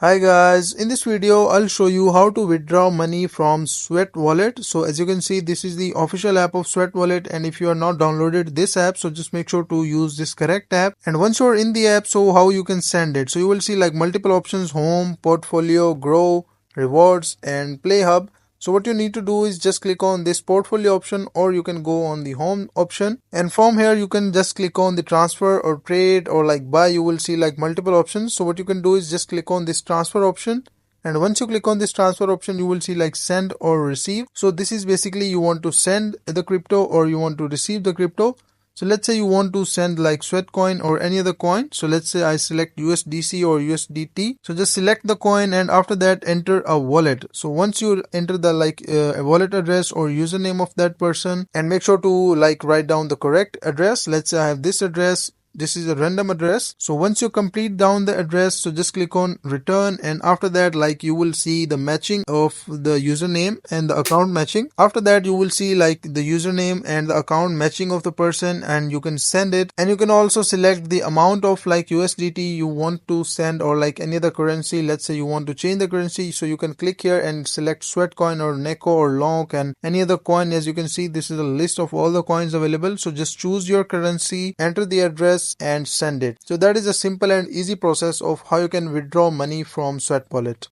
Hi guys, in this video I'll show you how to withdraw money from Sweat Wallet. So as you can see, this is the official app of Sweat Wallet, and if you are not downloaded this app, so just make sure to use this correct app. And once you're in the app, so how you can send it. So you will see like multiple options: home, portfolio, grow, rewards, and play hub. So what you need to do is just click on this portfolio option, or you can go on the home option, and from here you can just click on the transfer or trade or like buy. You will see like multiple options. So what you can do is just click on this transfer option, and once you click on this transfer option, you will see like send or receive. So this is basically you want to send the crypto or you want to receive the crypto. So let's say you want to send like Sweat coin or any other coin. So let's say I select USDC or USDT. So just select the coin, and after that enter a wallet. So once you enter the a wallet address or username of that person, and make sure to like write down the correct address. Let's say I have this address. This is a random address. So once you complete down the address, so just click on return, and after that like you will see the matching of the username and the account matching. After that you will see like the username and the account matching of the person, and you can send it. And you can also select the amount of like USDT you want to send, or like any other currency. Let's say you want to change the currency, so you can click here and select Sweat coin or Neko or Lonk and any other coin. As you can see, this is a list of all the coins available. So just choose your currency, enter the address, and send it. So that is a simple and easy process of how you can withdraw money from Sweat Wallet.